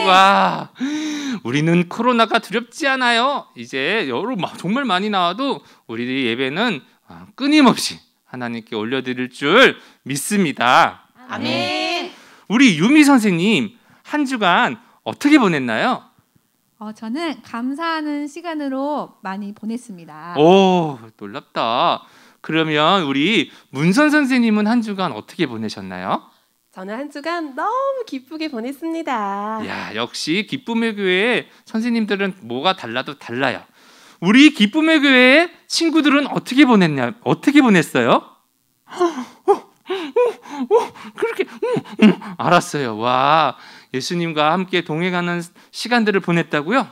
와, 우리는 코로나가 두렵지 않아요. 이제 정말 많이 나와도 우리 예배는 끊임없이 하나님께 올려드릴 줄 믿습니다. 아멘. 우리 유미 선생님 한 주간 어떻게 보냈나요? 저는 감사하는 시간으로 많이 보냈습니다. 오, 놀랍다. 그러면 우리 문선 선생님은 한 주간 어떻게 보내셨나요? 저는 한 주간 너무 기쁘게 보냈습니다. 야, 역시 기쁨의 교회 선생님들은 뭐가 달라도 달라요. 우리 기쁨의 교회 친구들은 어떻게 보냈어요? 그렇게 알았어요. 와, 예수님과 함께 동행하는 시간들을 보냈다고요?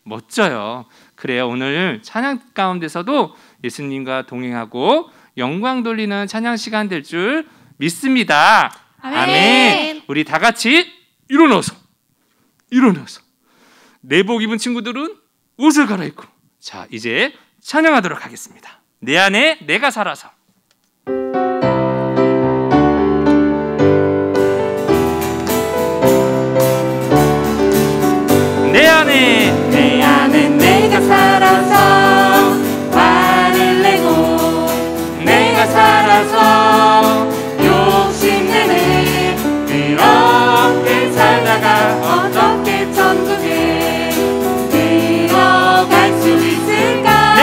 멋져요. 그래요. 오늘 찬양 가운데서도 예수님과 동행하고 영광 돌리는 찬양 시간 될 줄 믿습니다. 아멘. 우리 다 같이 일어나서 내복 입은 친구들은 옷을 갈아입고, 자, 이제 찬양하도록 하겠습니다. 내 안에 내가 살아서. 내 안에 내가 살아서 화를 내고 내가 살아서 욕심내네. 그렇게 살다가 어떻게 천국에 들어갈 수 있을까?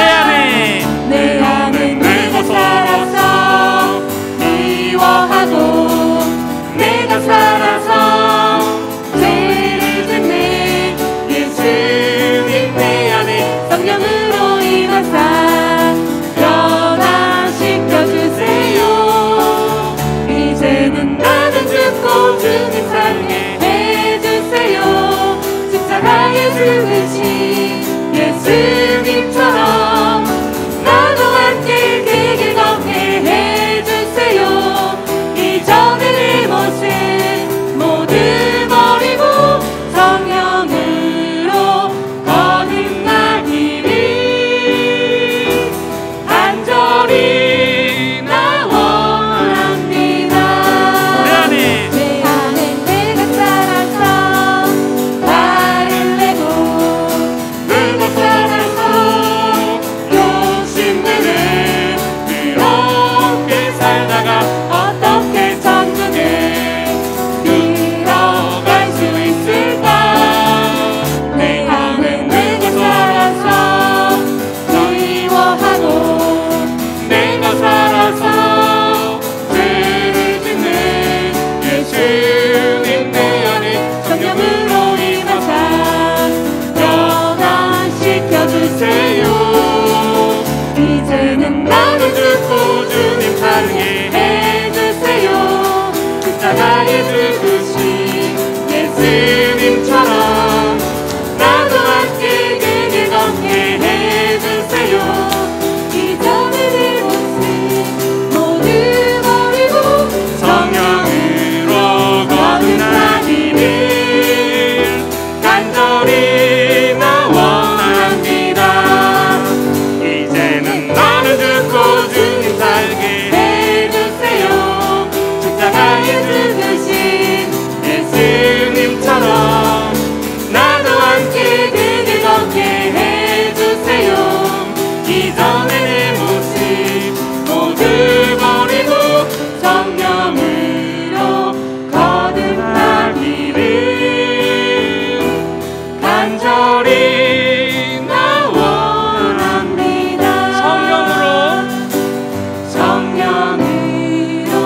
내 안에 내가 살아서 미워하고 내가 살아서 죄를 짓네. 예수님 내 안에 성령으로 임하사 변화시켜주세요. 이제는 나는 죽고 주님 살게 해주세요. 십자가에 죽으신 예수님처럼 나도 함께 그 길 걷게 해주세요. 이전의 내 모습 모두 버리고 성령으로 거듭나기를 간절히 나 원합니다. 내 안에 내가 살아서 화를 내고 내가 살아서 욕심내네. 그렇게 살다가 어떻게 천국에 들어갈 수 있을까? 내 안에 내가 살아서 미워하고 내가 살아서 죄를 짓네. 예수님 내 안에 성령으로 임하사 변화시켜주세요. 이제는 나는 죽고 주님 살게 해주세요. 십자가에 죽으신 예수님처럼 나도 함께 그 길 걷게 해주세요. 이전의 내 모습 모두 버리고 성령으로 거듭나기를 간절히 나 원합니다. 이제는 나는 죽고 주님 살게 해주세요. 십자가에 죽으신 예수님처럼 나도 함께 그 길 걷게 해주세요. 이전의 내 모습 모두 버리고 성령으로 거듭나기를 간절히 나 원합니다. 성령으로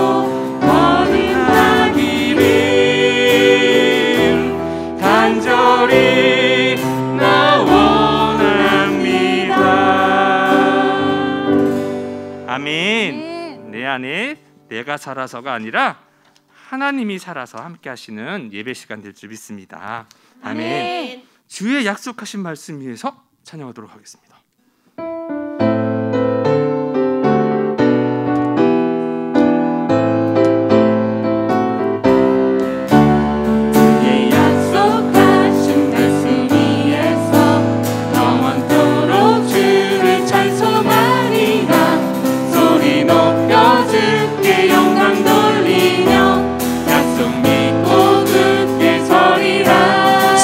거듭나기를 간절히 나 원합니다. 아멘. 내 안에 내가 살아서가 아니라 하나님이 살아서 함께 하시는 예배 시간 될 줄 믿습니다. 아멘. 주의 약속하신 말씀 위에서 찬양하도록 하겠습니다. 주의 약속하신 말씀 위에서 영원토록 주를 찬송하리라. 소리 높여 주께 영광 돌리며 약속 믿고 굳게 서리라.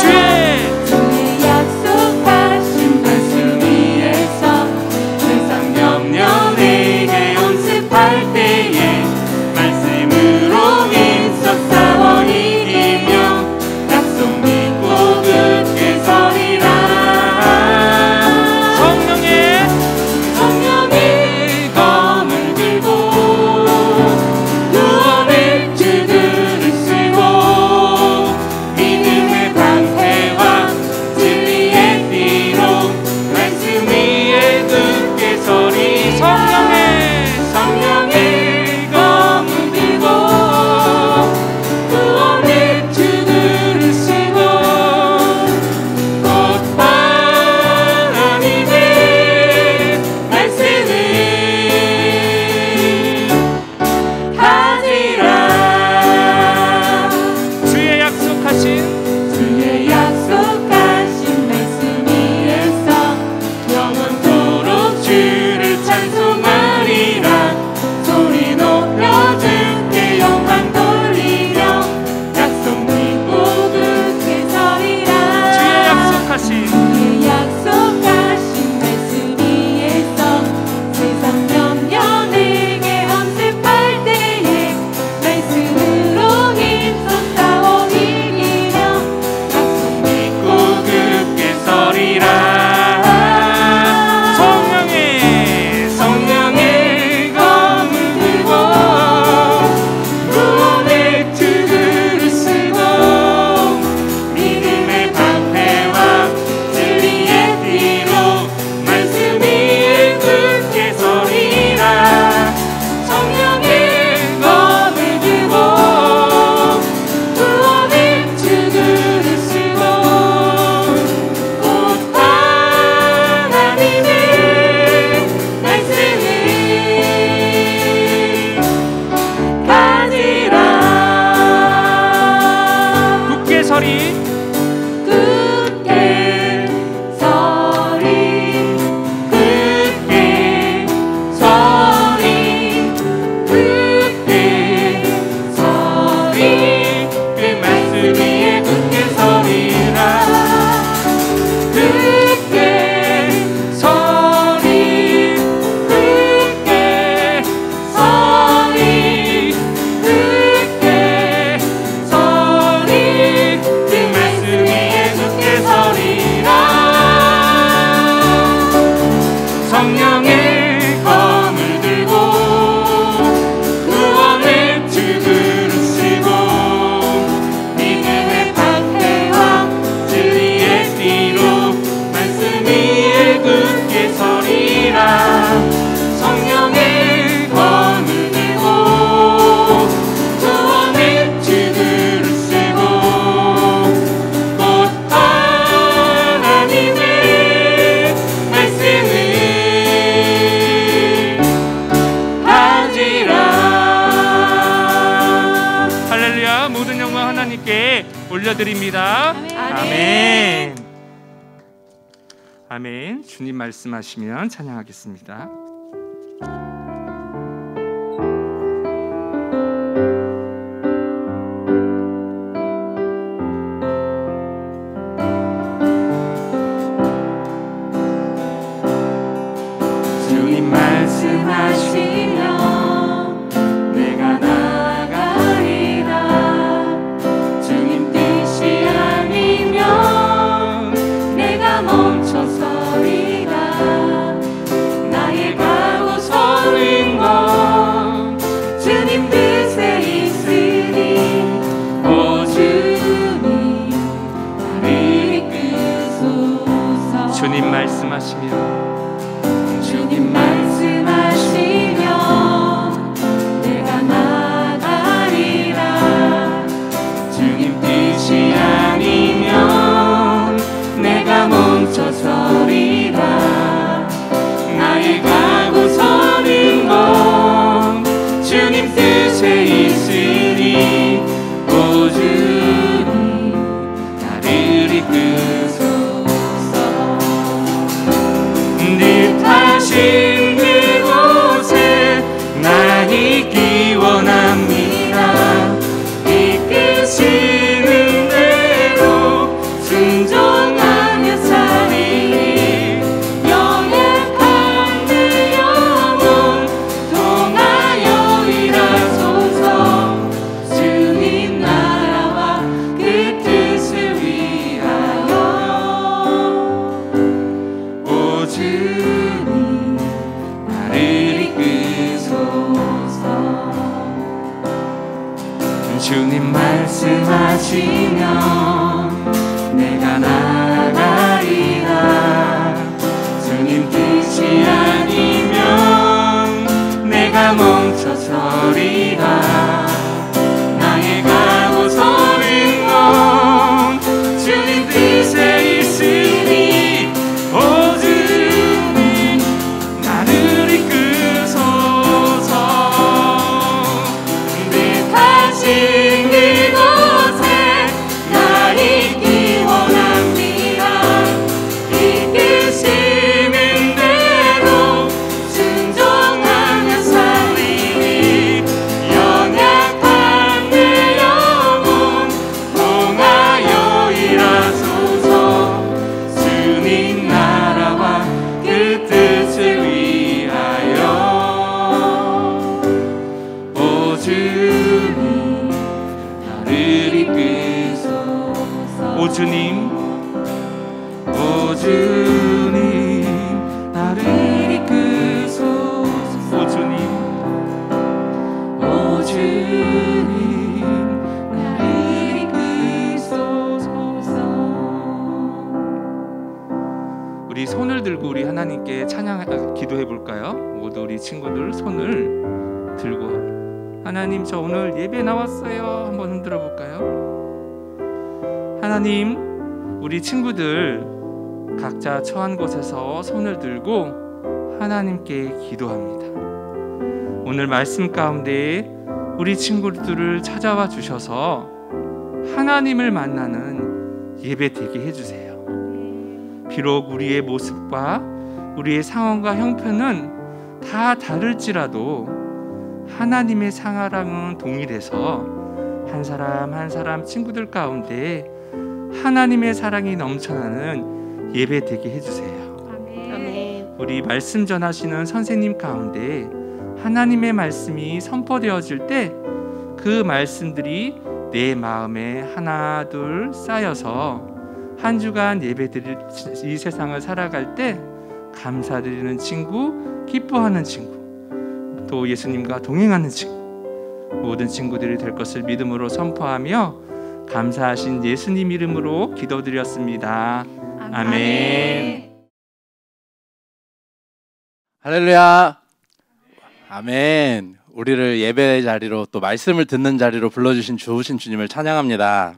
올려드립니다. 아멘. 아멘. 주님 말씀하시면 찬양하겠습니다. 주님 말씀하시면 내가 나가리라. 주님 뜻이 아니면 내가 멈춰서리라. 나의 가고 서는 건 주님 뜻에 있으니 오 주님 나를 이끄소서. 주님 말씀하시면 주님 말씀하시면 내가 나가리라. 주님 뜻이 아니면 내가 멈춰서리라. 나의 가고 서는 건 주님 뜻에 있으니 오 주님 나를 이끄소서. 뜻하신 그곳에 나 있기 원합니다. 이끄시는 대로 순종하며 살리니 연약한 내 영혼 통하여 일하소서. 주님 나라와 그 뜻을 위하여 오 주님 나를 이끄소서. 주님 말씀하시면 내가 나가리라. 주님 뜻이 아니면 내가 멈춰서리라. 나의 가고 서는 건 주님 뜻에 있으니 오 주님 나를 이끄소서. 뜻하신 그곳에 나 있기 원합니다. 이끄시는 대로 순종하며 살리니 연약한 내 영혼 통하여 일하소서. 주님 나라와 그 뜻을 위하여 오 주님 나를 이끄소서. 오 주님, 오 주님 나를 이끄소서. 오 주님, 오 주님 나를 이끄소서. 우리 손을 들고 우리 하나님께 기도해 볼까요? 모두 우리 친구들 손을 들고 하나님 저 오늘 예배 나왔어요. 한번 흔들어 볼까요? 하나님 우리 친구들 각자 처한 곳에서 손을 들고 하나님께 기도합니다. 오늘 말씀 가운데 우리 친구들을 찾아와 주셔서 하나님을 만나는 예배 되게 해주세요. 비록 우리의 모습과 우리의 상황과 형편은 다 다를지라도 하나님의 사랑은 동일해서 한 사람 한 사람 친구들 가운데 하나님의 사랑이 넘쳐나는 예배 되게 해주세요. 아멘. 우리 말씀 전하시는 선생님 가운데 하나님의 말씀이 선포되어질 때 그 말씀들이 내 마음에 하나 둘 쌓여서 한 주간 예배드릴 이 세상을 살아갈 때 감사드리는 친구, 기뻐하는 친구, 또 예수님과 동행하는 친구, 모든 친구들이 될 것을 믿음으로 선포하며 감사하신 예수님 이름으로 기도드렸습니다. 아멘. 할렐루야. 아멘. 우리를 예배 자리로 또 말씀을 듣는 자리로 불러주신 좋으신 주님을 찬양합니다.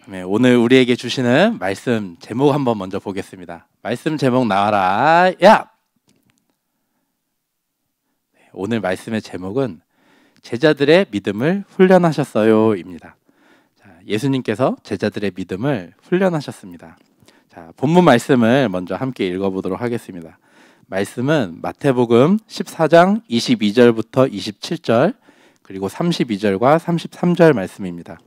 아멘. 오늘 우리에게 주시는 말씀 제목 한번 먼저 보겠습니다. 말씀 제목 나와라. 야! 오늘 말씀의 제목은 제자들의 믿음을 훈련하셨어요 입니다. 예수님께서 제자들의 믿음을 훈련하셨습니다. 자, 본문 말씀을 먼저 함께 읽어보도록 하겠습니다. 말씀은 마태복음 14장 22절부터 27절 그리고 32절과 33절 말씀입니다.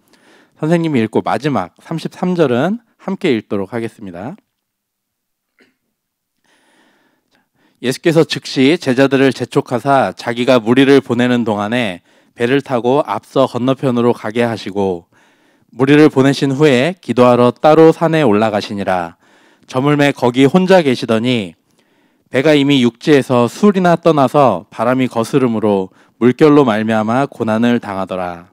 선생님이 읽고 마지막 33절은 함께 읽도록 하겠습니다. 예수께서 즉시 제자들을 재촉하사 자기가 무리를 보내는 동안에 배를 타고 앞서 건너편으로 가게 하시고 무리를 보내신 후에 기도하러 따로 산에 올라가시니라. 저물매 거기 혼자 계시더니 배가 이미 육지에서 술이나 떠나서 바람이 거스름으로 물결로 말미암아 고난을 당하더라.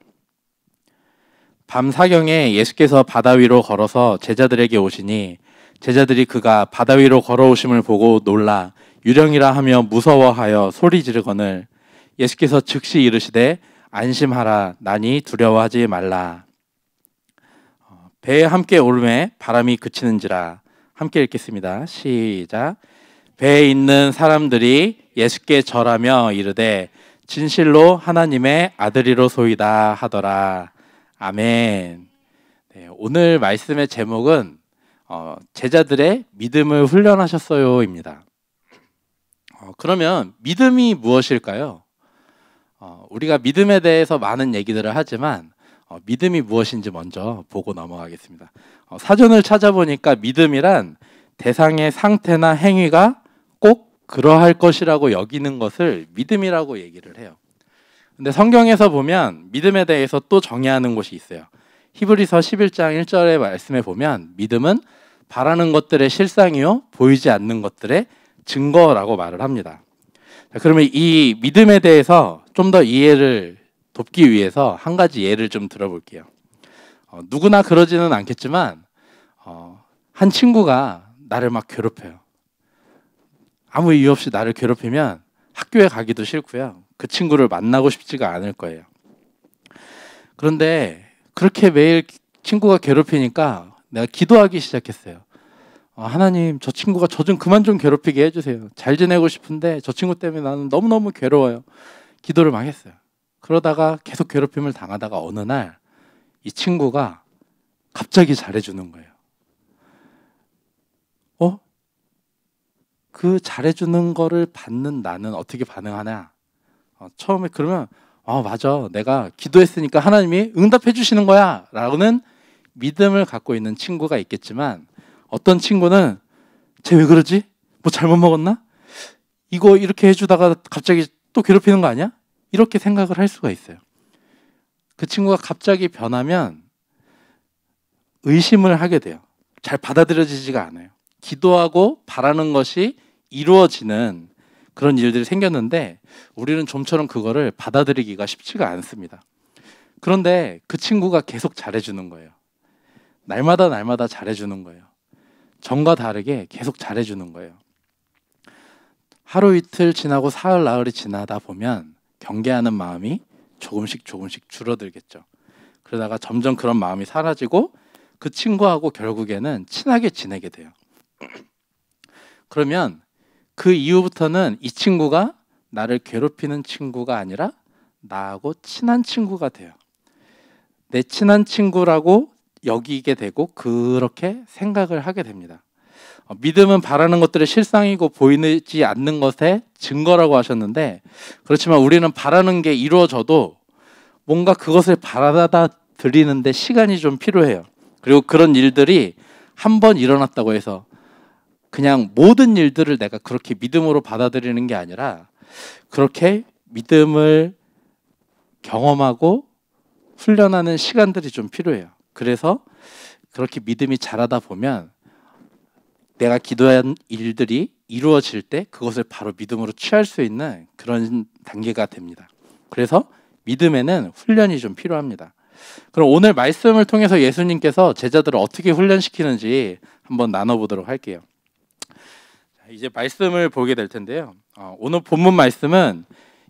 밤 사경에 예수께서 바다 위로 걸어서 제자들에게 오시니 제자들이 그가 바다 위로 걸어오심을 보고 놀라 유령이라 하며 무서워하여 소리 지르거늘 예수께서 즉시 이르시되 안심하라 나니 두려워하지 말라. 배에 함께 오르매 바람이 그치는지라. 함께 읽겠습니다. 시작. 배에 있는 사람들이 예수께 절하며 이르되 진실로 하나님의 아들이로소이다 하더라. 아멘. 네, 오늘 말씀의 제목은 제자들의 믿음을 훈련하셨어요입니다. 그러면 믿음이 무엇일까요? 우리가 믿음에 대해서 많은 얘기들을 하지만 믿음이 무엇인지 먼저 보고 넘어가겠습니다. 사전을 찾아보니까 믿음이란 대상의 상태나 행위가 꼭 그러할 것이라고 여기는 것을 믿음이라고 얘기를 해요. 근데 성경에서 보면 믿음에 대해서 또 정의하는 곳이 있어요. 히브리서 11장 1절의 말씀에 보면 믿음은 바라는 것들의 실상이요 보이지 않는 것들의 증거라고 말을 합니다. 그러면 이 믿음에 대해서 좀 더 이해를 돕기 위해서 한 가지 예를 좀 들어볼게요. 누구나 그러지는 않겠지만 한 친구가 나를 막 괴롭혀요. 아무 이유 없이 나를 괴롭히면 학교에 가기도 싫고요. 그 친구를 만나고 싶지가 않을 거예요. 그런데 그렇게 매일 친구가 괴롭히니까 내가 기도하기 시작했어요. 하나님, 저 친구가 저 좀 그만 좀 괴롭히게 해주세요. 잘 지내고 싶은데 저 친구 때문에 나는 너무너무 괴로워요. 기도를 막 했어요. 그러다가 계속 괴롭힘을 당하다가 어느 날 이 친구가 갑자기 잘해주는 거예요. 그 잘해주는 거를 받는 나는 어떻게 반응하냐? 처음에 그러면 맞아, 내가 기도했으니까 하나님이 응답해 주시는 거야 라고는 믿음을 갖고 있는 친구가 있겠지만 어떤 친구는 쟤 왜 그러지? 뭐 잘못 먹었나? 이거 이렇게 해주다가 갑자기 또 괴롭히는 거 아니야? 이렇게 생각을 할 수가 있어요. 그 친구가 갑자기 변하면 의심을 하게 돼요. 잘 받아들여지지가 않아요. 기도하고 바라는 것이 이루어지는 그런 일들이 생겼는데 우리는 좀처럼 그거를 받아들이기가 쉽지가 않습니다. 그런데 그 친구가 계속 잘해주는 거예요. 날마다 잘해주는 거예요. 전과 다르게 계속 잘해주는 거예요. 하루 이틀 지나고 사흘 나흘이 지나다 보면 경계하는 마음이 조금씩 줄어들겠죠. 그러다가 점점 그런 마음이 사라지고 그 친구하고 결국에는 친하게 지내게 돼요. 그러면 그 이후부터는 이 친구가 나를 괴롭히는 친구가 아니라 나하고 친한 친구가 돼요. 내 친한 친구라고 여기게 되고 그렇게 생각을 하게 됩니다. 믿음은 바라는 것들의 실상이고 보이지 않는 것의 증거라고 하셨는데 그렇지만 우리는 바라는 게 이루어져도 뭔가 그것을 받아들이는데 시간이 좀 필요해요. 그리고 그런 일들이 한 번 일어났다고 해서 그냥 모든 일들을 내가 그렇게 믿음으로 받아들이는 게 아니라 그렇게 믿음을 경험하고 훈련하는 시간들이 좀 필요해요. 그래서 그렇게 믿음이 자라다 보면 내가 기도한 일들이 이루어질 때 그것을 바로 믿음으로 취할 수 있는 그런 단계가 됩니다. 그래서 믿음에는 훈련이 좀 필요합니다. 그럼 오늘 말씀을 통해서 예수님께서 제자들을 어떻게 훈련시키는지 한번 나눠보도록 할게요. 이제 말씀을 보게 될 텐데요. 오늘 본문 말씀은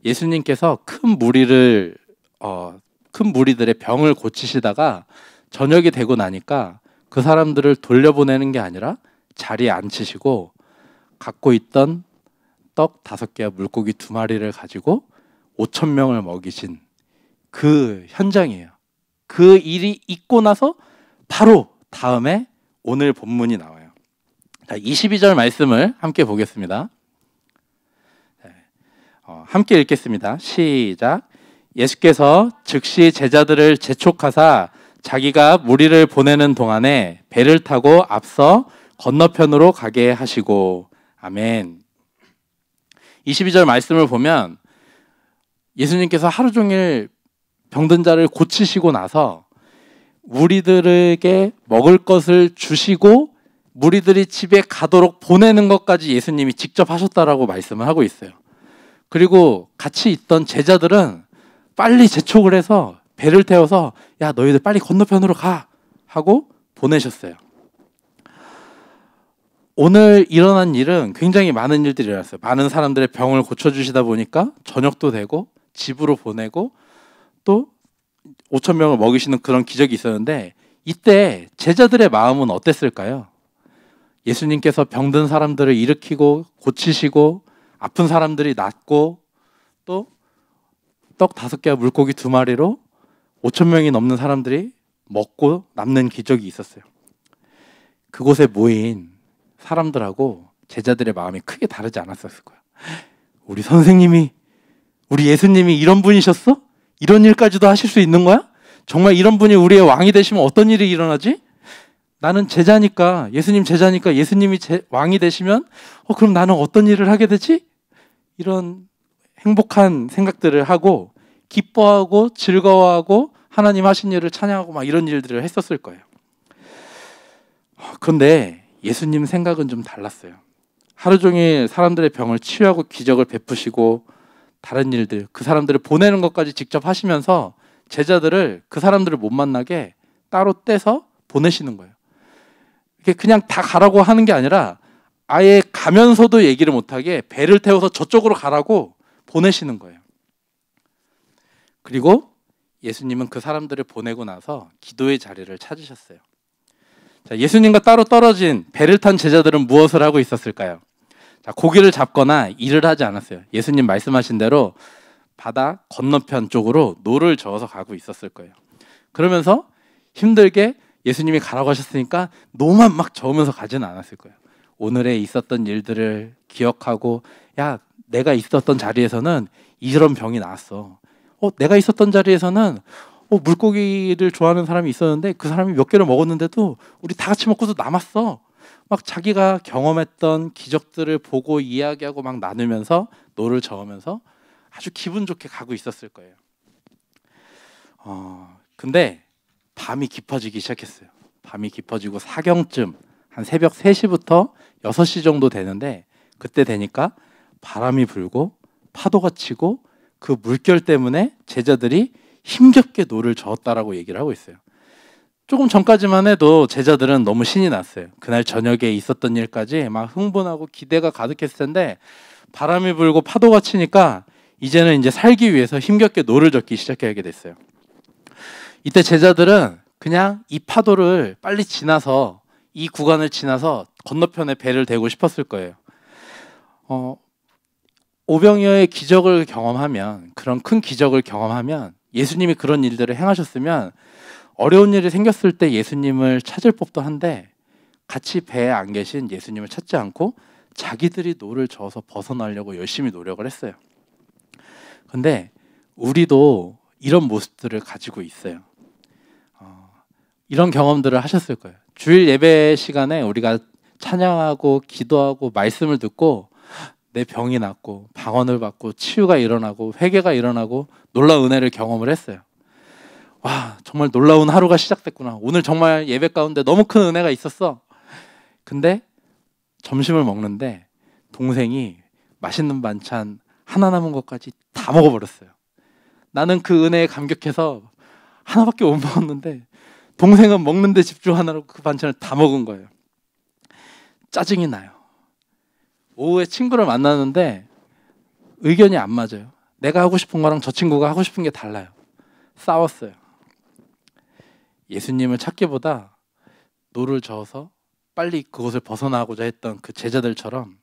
예수님께서 큰 무리들의 병을 고치시다가 저녁이 되고 나니까 그 사람들을 돌려보내는 게 아니라 자리에 앉히시고 갖고 있던 떡 5개와 물고기 2마리를 가지고 5,000명을 먹이신 그 현장이에요. 그 일이 있고 나서 바로 다음에 오늘 본문이 나와요. 자, 22절 말씀을 함께 보겠습니다. 함께 읽겠습니다. 시작. 예수께서 즉시 제자들을 재촉하사 자기가 무리를 보내는 동안에 배를 타고 앞서 건너편으로 가게 하시고. 아멘. 22절 말씀을 보면 예수님께서 하루 종일 병든 자를 고치시고 나서 무리들에게 먹을 것을 주시고 무리들이 집에 가도록 보내는 것까지 예수님이 직접 하셨다라고 말씀을 하고 있어요. 그리고 같이 있던 제자들은 빨리 재촉을 해서 배를 태워서 야, 너희들 빨리 건너편으로 가 하고 보내셨어요. 오늘 일어난 일은 굉장히 많은 일들이 일어났어요. 많은 사람들의 병을 고쳐주시다 보니까 저녁도 되고 집으로 보내고 또 5천 명을 먹이시는 그런 기적이 있었는데, 이때 제자들의 마음은 어땠을까요? 예수님께서 병든 사람들을 일으키고 고치시고 아픈 사람들이 낫고 또 떡 5개와 물고기 2마리로 5천 명이 넘는 사람들이 먹고 남는 기적이 있었어요. 그곳에 모인 사람들하고 제자들의 마음이 크게 다르지 않았었을 거예요. 우리 선생님이, 우리 예수님이 이런 분이셨어? 이런 일까지도 하실 수 있는 거야? 정말 이런 분이 우리의 왕이 되시면 어떤 일이 일어나지? 나는 제자니까, 예수님 제자니까 예수님이 왕이 되시면 그럼 나는 어떤 일을 하게 되지? 이런 행복한 생각들을 하고 기뻐하고 즐거워하고 하나님 하신 일을 찬양하고 막 이런 일들을 했었을 거예요. 그런데 예수님 생각은 좀 달랐어요. 하루 종일 사람들의 병을 치유하고 기적을 베푸시고 다른 일들, 그 사람들을 보내는 것까지 직접 하시면서 제자들을, 그 사람들을 못 만나게 따로 떼서 보내시는 거예요. 이게 그냥 다 가라고 하는 게 아니라 아예 가면서도 얘기를 못하게 배를 태워서 저쪽으로 가라고 보내시는 거예요. 그리고 예수님은 그 사람들을 보내고 나서 기도의 자리를 찾으셨어요. 자, 예수님과 따로 떨어진 배를 탄 제자들은 무엇을 하고 있었을까요? 자, 고기를 잡거나 일을 하지 않았어요. 예수님 말씀하신 대로 바다 건너편 쪽으로 노를 저어서 가고 있었을 거예요. 그러면서 힘들게 예수님이 가라고 하셨으니까 노만 막 저으면서 가지는 않았을 거예요. 오늘에 있었던 일들을 기억하고, 야, 내가 있었던 자리에서는 이런 병이 나왔어. 내가 있었던 자리에서는 물고기를 좋아하는 사람이 있었는데 그 사람이 몇 개를 먹었는데도 우리 다 같이 먹고도 남았어. 막 자기가 경험했던 기적들을 보고 이야기하고 막 나누면서 노를 저으면서 아주 기분 좋게 가고 있었을 거예요. 근데 밤이 깊어지기 시작했어요. 밤이 깊어지고 사경쯤, 한 새벽 3시부터 6시 정도 되는데, 그때 되니까 바람이 불고 파도가 치고 그 물결 때문에 제자들이 힘겹게 노를 저었다라고 얘기를 하고 있어요. 조금 전까지만 해도 제자들은 너무 신이 났어요. 그날 저녁에 있었던 일까지 막 흥분하고 기대가 가득했을 텐데 바람이 불고 파도가 치니까 이제는 이제 살기 위해서 힘겹게 노를 젓기 시작하게 됐어요. 이때 제자들은 그냥 이 파도를 빨리 지나서, 이 구간을 지나서 건너편에 배를 대고 싶었을 거예요. 오병이어의 기적을 경험하면, 그런 큰 기적을 경험하면, 예수님이 그런 일들을 행하셨으면 어려운 일이 생겼을 때 예수님을 찾을 법도 한데 같이 배에 안 계신 예수님을 찾지 않고 자기들이 노를 저어서 벗어나려고 열심히 노력을 했어요. 근데 우리도 이런 모습들을 가지고 있어요. 이런 경험들을 하셨을 거예요. 주일 예배 시간에 우리가 찬양하고 기도하고 말씀을 듣고 내 병이 낫고 방언을 받고 치유가 일어나고 회개가 일어나고 놀라운 은혜를 경험을 했어요. 와, 정말 놀라운 하루가 시작됐구나. 오늘 정말 예배 가운데 너무 큰 은혜가 있었어. 근데 점심을 먹는데 동생이 맛있는 반찬 하나 남은 것까지 다 먹어버렸어요. 나는 그 은혜에 감격해서 하나밖에 못 먹었는데 동생은 먹는 데 집중하느라고 그 반찬을 다 먹은 거예요. 짜증이 나요. 오후에 친구를 만나는데 의견이 안 맞아요. 내가 하고 싶은 거랑 저 친구가 하고 싶은 게 달라요. 싸웠어요. 예수님을 찾기보다 노를 저어서 빨리 그곳을 벗어나고자 했던 그 제자들처럼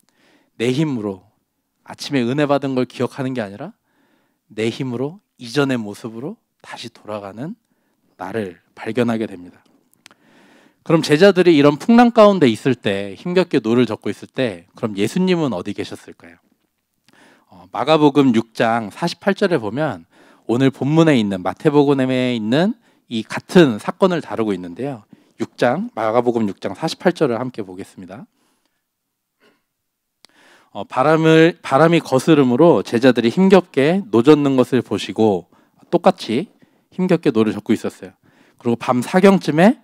내 힘으로, 아침에 은혜 받은 걸 기억하는 게 아니라 내 힘으로 이전의 모습으로 다시 돌아가는 나를 발견하게 됩니다. 그럼 제자들이 이런 풍랑 가운데 있을 때, 힘겹게 노를 젓고 있을 때, 그럼 예수님은 어디 계셨을까요? 마가복음 6장 48절에 보면 오늘 본문에 있는 마태복음에 있는 이 같은 사건을 다루고 있는데요. 마가복음 6장 48절을 함께 보겠습니다. 바람이 거스름으로 제자들이 힘겹게 노 젓는 것을 보시고 똑같이 힘겹게 노를 젓고 있었어요. 그리고 밤 사경쯤에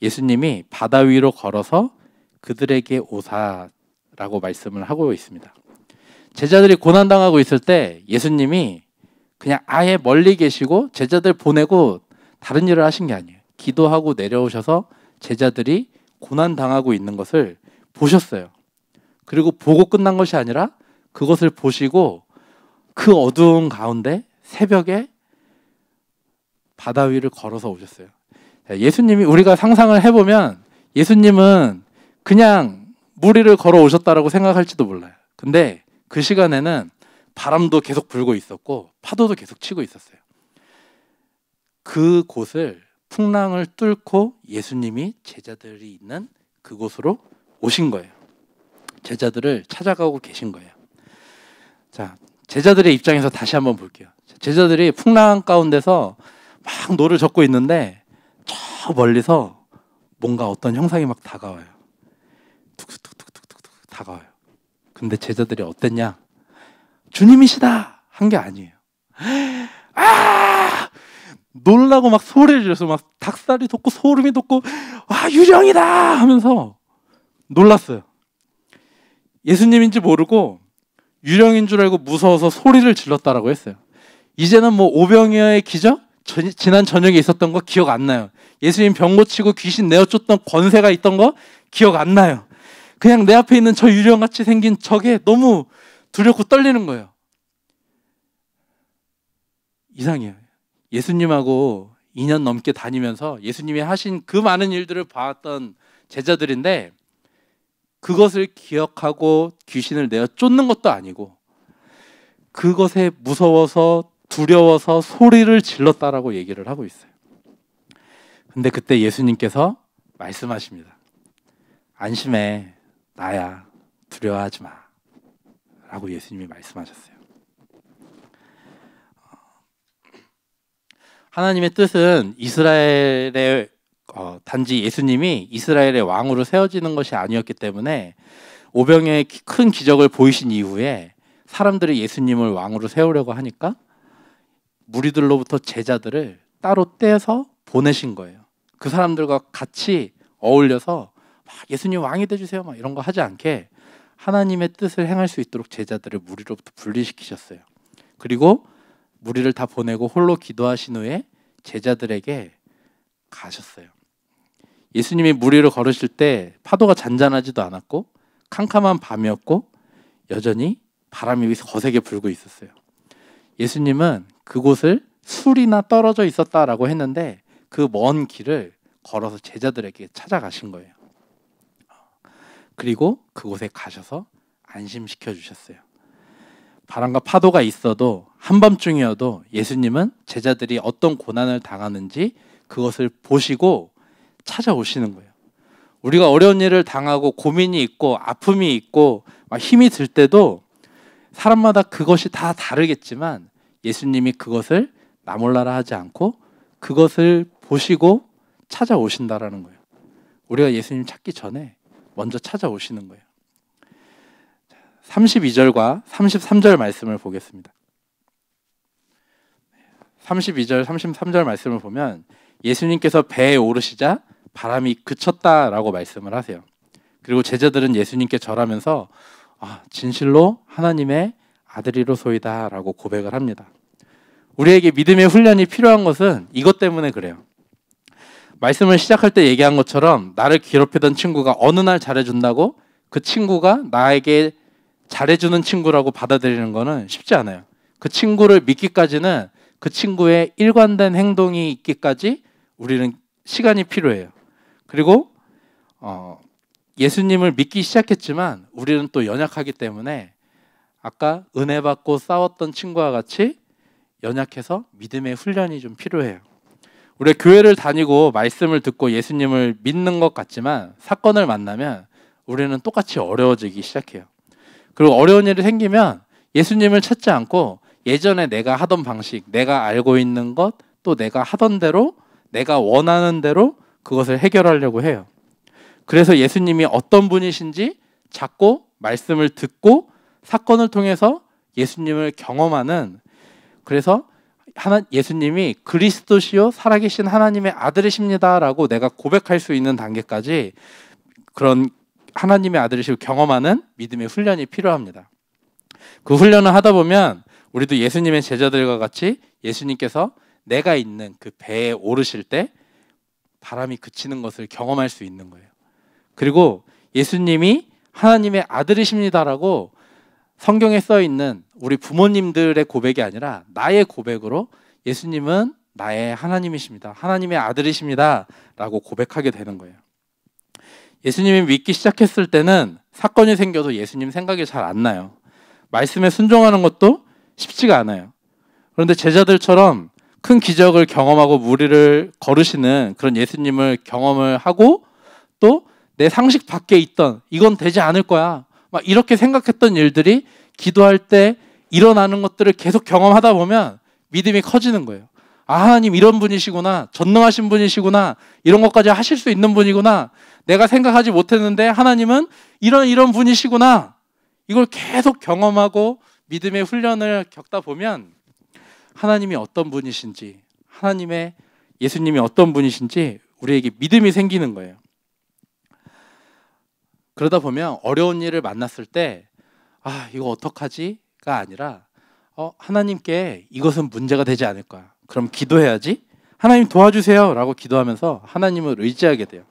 예수님이 바다 위로 걸어서 그들에게 오사라고 말씀을 하고 있습니다. 제자들이 고난당하고 있을 때 예수님이 그냥 아예 멀리 계시고 제자들 보내고 다른 일을 하신 게 아니에요. 기도하고 내려오셔서 제자들이 고난당하고 있는 것을 보셨어요. 그리고 보고 끝난 것이 아니라 그것을 보시고 그 어두운 가운데 새벽에 바다 위를 걸어서 오셨어요. 예수님이, 우리가 상상을 해보면 예수님은 그냥 물 위를 걸어 오셨다라고 생각할지도 몰라요. 근데 그 시간에는 바람도 계속 불고 있었고 파도도 계속 치고 있었어요. 그곳을, 풍랑을 뚫고 예수님이 제자들이 있는 그곳으로 오신 거예요. 제자들을 찾아가고 계신 거예요. 자, 제자들의 입장에서 다시 한번 볼게요. 제자들이 풍랑 가운데서 막 노를 젓고 있는데 저 멀리서 뭔가 어떤 형상이 막 다가와요. 툭툭툭툭툭툭 다가와요. 근데 제자들이 어땠냐? 주님이시다! 한 게 아니에요. 아! 놀라고 막 소리를 지르면서 막 닭살이 돋고 소름이 돋고 와, 유령이다! 하면서 놀랐어요. 예수님인지 모르고 유령인 줄 알고 무서워서 소리를 질렀다라고 했어요. 이제는 뭐 오병이어의 기적? 지난 저녁에 있었던 거 기억 안 나요. 예수님 병 고치고 귀신 내어쫓던 권세가 있던 거 기억 안 나요. 그냥 내 앞에 있는 저 유령같이 생긴 저게 너무 두렵고 떨리는 거예요. 이상해요. 예수님하고 2년 넘게 다니면서 예수님이 하신 그 많은 일들을 봤던 제자들인데 그것을 기억하고 귀신을 내어 쫓는 것도 아니고 그것에 무서워서 두려워서 소리를 질렀다라고 얘기를 하고 있어요. 근데 그때 예수님께서 말씀하십니다. 안심해, 나야, 두려워하지 마 라고 예수님이 말씀하셨어요. 하나님의 뜻은 이스라엘의 단지 예수님이 이스라엘의 왕으로 세워지는 것이 아니었기 때문에 오병이어의 큰 기적을 보이신 이후에 사람들이 예수님을 왕으로 세우려고 하니까 무리들로부터 제자들을 따로 떼서 보내신 거예요. 그 사람들과 같이 어울려서 막 예수님 왕이 돼주세요 막 이런 거 하지 않게 하나님의 뜻을 행할 수 있도록 제자들을 무리로부터 분리시키셨어요. 그리고 무리를 다 보내고 홀로 기도하신 후에 제자들에게 가셨어요. 예수님이 무리를 걸으실 때 파도가 잔잔하지도 않았고 캄캄한 밤이었고 여전히 바람이 거세게 불고 있었어요. 예수님은 그곳을 술이나 떨어져 있었다라고 했는데 그 먼 길을 걸어서 제자들에게 찾아가신 거예요. 그리고 그곳에 가셔서 안심시켜 주셨어요. 바람과 파도가 있어도 한밤중이어도 예수님은 제자들이 어떤 고난을 당하는지 그것을 보시고 찾아오시는 거예요. 우리가 어려운 일을 당하고 고민이 있고 아픔이 있고 막 힘이 들 때도 사람마다 그것이 다 다르겠지만 예수님이 그것을 나 몰라라 하지 않고 그것을 보시고 찾아오신다라는 거예요. 우리가 예수님 찾기 전에 먼저 찾아오시는 거예요. 32절과 33절 말씀을 보겠습니다. 32절, 33절 말씀을 보면 예수님께서 배에 오르시자 바람이 그쳤다라고 말씀을 하세요. 그리고 제자들은 예수님께 절하면서 진실로 하나님의 아들이로소이다 라고 고백을 합니다. 우리에게 믿음의 훈련이 필요한 것은 이것 때문에 그래요. 말씀을 시작할 때 얘기한 것처럼 나를 괴롭히던 친구가 어느 날 잘해준다고 그 친구가 나에게 잘해주는 친구라고 받아들이는 거는 쉽지 않아요. 그 친구를 믿기까지는 그 친구의 일관된 행동이 있기까지 우리는 시간이 필요해요. 그리고 예수님을 믿기 시작했지만 우리는 또 연약하기 때문에 아까 은혜 받고 싸웠던 친구와 같이 연약해서 믿음의 훈련이 좀 필요해요. 우리가 교회를 다니고 말씀을 듣고 예수님을 믿는 것 같지만 사건을 만나면 우리는 똑같이 어려워지기 시작해요. 그리고 어려운 일이 생기면 예수님을 찾지 않고 예전에 내가 하던 방식, 내가 알고 있는 것, 또 내가 하던 대로, 내가 원하는 대로 그것을 해결하려고 해요. 그래서 예수님이 어떤 분이신지 자꾸 말씀을 듣고 사건을 통해서 예수님을 경험하는, 그래서 예수님이 그리스도시요 살아계신 하나님의 아들이십니다라고 내가 고백할 수 있는 단계까지 그런 하나님의 아들이시고 경험하는 믿음의 훈련이 필요합니다. 그 훈련을 하다 보면 우리도 예수님의 제자들과 같이 예수님께서 내가 있는 그 배에 오르실 때 바람이 그치는 것을 경험할 수 있는 거예요. 그리고 예수님이 하나님의 아들이십니다라고 성경에 써 있는 우리 부모님들의 고백이 아니라 나의 고백으로 예수님은 나의 하나님이십니다. 하나님의 아들이십니다. 라고 고백하게 되는 거예요. 예수님이 믿기 시작했을 때는 사건이 생겨도 예수님 생각이 잘 안 나요. 말씀에 순종하는 것도 쉽지가 않아요. 그런데 제자들처럼 큰 기적을 경험하고 무리를 거르시는 그런 예수님을 경험을 하고 또 내 상식 밖에 있던 이건 되지 않을 거야 막 이렇게 생각했던 일들이 기도할 때 일어나는 것들을 계속 경험하다 보면 믿음이 커지는 거예요. 아, 하나님 이런 분이시구나, 전능하신 분이시구나, 이런 것까지 하실 수 있는 분이구나, 내가 생각하지 못했는데 하나님은 이런 분이시구나. 이걸 계속 경험하고 믿음의 훈련을 겪다 보면 하나님이 어떤 분이신지, 예수님이 어떤 분이신지 우리에게 믿음이 생기는 거예요. 그러다 보면 어려운 일을 만났을 때 이거 어떡하지가 아니라 하나님께 이것은 문제가 되지 않을 거야. 그럼 기도해야지. 하나님 도와주세요 라고 기도하면서 하나님을 의지하게 돼요.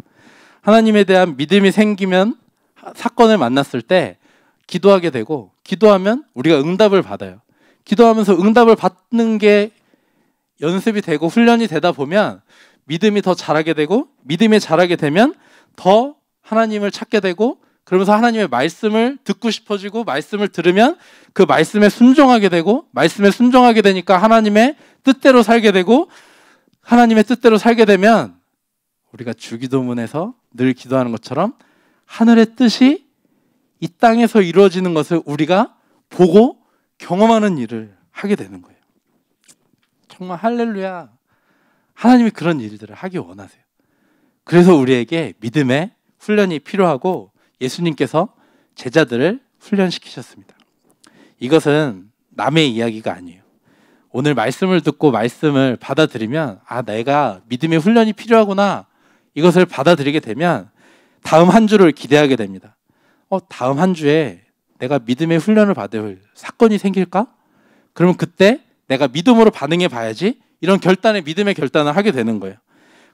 하나님에 대한 믿음이 생기면 사건을 만났을 때 기도하게 되고, 기도하면 우리가 응답을 받아요. 기도하면서 응답을 받는 게 연습이 되고 훈련이 되다 보면 믿음이 더 자라게 되고, 믿음이 자라게 되면 더 하나님을 찾게 되고, 그러면서 하나님의 말씀을 듣고 싶어지고, 말씀을 들으면 그 말씀에 순종하게 되고, 말씀에 순종하게 되니까 하나님의 뜻대로 살게 되고, 하나님의 뜻대로 살게 되면 우리가 주기도문에서 늘 기도하는 것처럼 하늘의 뜻이 이 땅에서 이루어지는 것을 우리가 보고 경험하는 일을 하게 되는 거예요. 정말 할렐루야. 하나님이 그런 일들을 하기 원하세요. 그래서 우리에게 믿음의 훈련이 필요하고 예수님께서 제자들을 훈련시키셨습니다. 이것은 남의 이야기가 아니에요. 오늘 말씀을 듣고 말씀을 받아들이면 내가 믿음의 훈련이 필요하구나, 이것을 받아들이게 되면 다음 한 주를 기대하게 됩니다. 다음 한 주에 내가 믿음의 훈련을 받을 사건이 생길까? 그러면 그때 내가 믿음으로 반응해 봐야지, 이런 믿음의 결단을 하게 되는 거예요.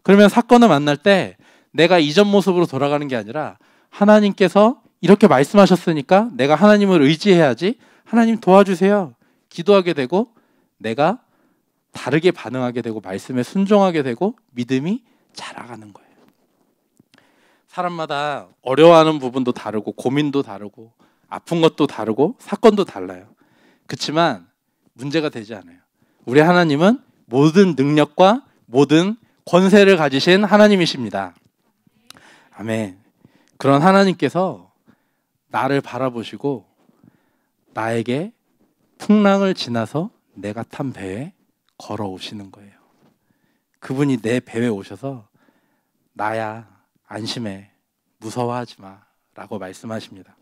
그러면 사건을 만날 때 내가 이전 모습으로 돌아가는 게 아니라 하나님께서 이렇게 말씀하셨으니까 내가 하나님을 의지해야지, 하나님 도와주세요 기도하게 되고, 내가 다르게 반응하게 되고 말씀에 순종하게 되고 믿음이 자라가는 거예요. 사람마다 어려워하는 부분도 다르고 고민도 다르고 아픈 것도 다르고 사건도 달라요. 그렇지만 문제가 되지 않아요. 우리 하나님은 모든 능력과 모든 권세를 가지신 하나님이십니다. 아멘. 그런 하나님께서 나를 바라보시고 나에게 풍랑을 지나서 내가 탄 배에 걸어오시는 거예요. 그분이 내 배에 오셔서 나야 안심해, 무서워하지 마 라고 말씀하십니다.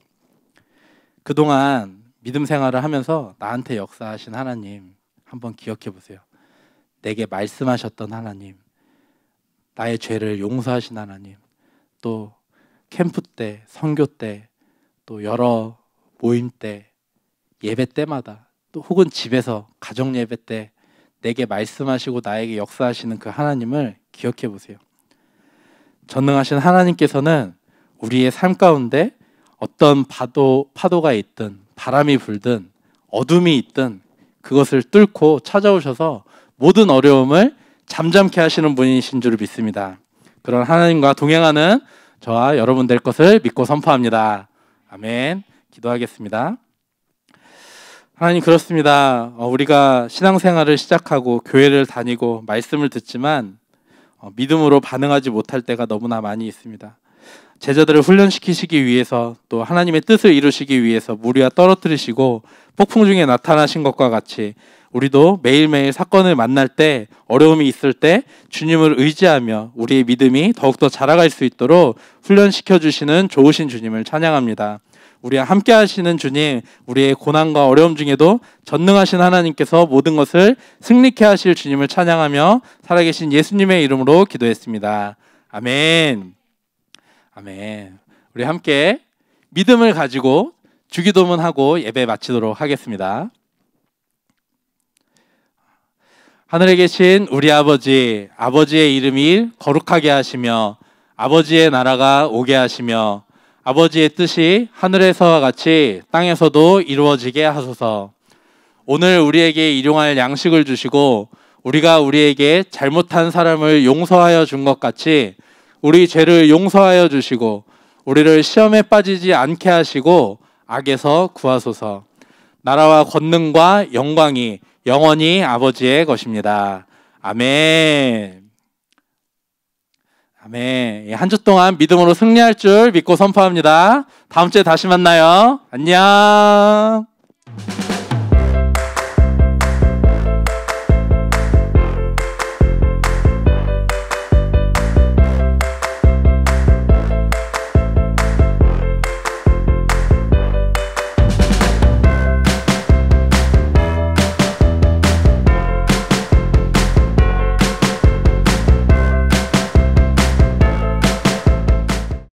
그동안 믿음 생활을 하면서 나한테 역사하신 하나님 한번 기억해 보세요. 내게 말씀하셨던 하나님, 나의 죄를 용서하신 하나님, 또 캠프 때, 선교 때, 또 여러 모임 때, 예배 때마다, 또 혹은 집에서 가정 예배 때 내게 말씀하시고 나에게 역사하시는 그 하나님을 기억해 보세요. 전능하신 하나님께서는 우리의 삶 가운데 어떤 파도가 있든 바람이 불든 어둠이 있든 그것을 뚫고 찾아오셔서 모든 어려움을 잠잠케 하시는 분이신 줄 믿습니다. 그런 하나님과 동행하는 저와 여러분 될 것을 믿고 선포합니다. 아멘. 기도하겠습니다. 하나님, 그렇습니다. 우리가 신앙생활을 시작하고 교회를 다니고 말씀을 듣지만 믿음으로 반응하지 못할 때가 너무나 많이 있습니다. 제자들을 훈련시키시기 위해서 또 하나님의 뜻을 이루시기 위해서 물 위에 떨어뜨리시고 폭풍 중에 나타나신 것과 같이 우리도 매일매일 사건을 만날 때, 어려움이 있을 때 주님을 의지하며 우리의 믿음이 더욱더 자라갈 수 있도록 훈련시켜 주시는 좋으신 주님을 찬양합니다. 우리와 함께 하시는 주님, 우리의 고난과 어려움 중에도 전능하신 하나님께서 모든 것을 승리케 하실 주님을 찬양하며 살아계신 예수님의 이름으로 기도했습니다. 아멘. 아멘. 우리 함께 믿음을 가지고 주기도문하고 예배 마치도록 하겠습니다. 하늘에 계신 우리 아버지, 아버지의 이름이 거룩하게 하시며 아버지의 나라가 오게 하시며 아버지의 뜻이 하늘에서와 같이 땅에서도 이루어지게 하소서. 오늘 우리에게 일용할 양식을 주시고 우리가 우리에게 잘못한 사람을 용서하여 준 것 같이 우리 죄를 용서하여 주시고 우리를 시험에 빠지지 않게 하시고 악에서 구하소서. 나라와 권능과 영광이 영원히 아버지의 것입니다. 아멘. 아멘. 한 주 동안 믿음으로 승리할 줄 믿고 선포합니다. 다음 주에 다시 만나요. 안녕.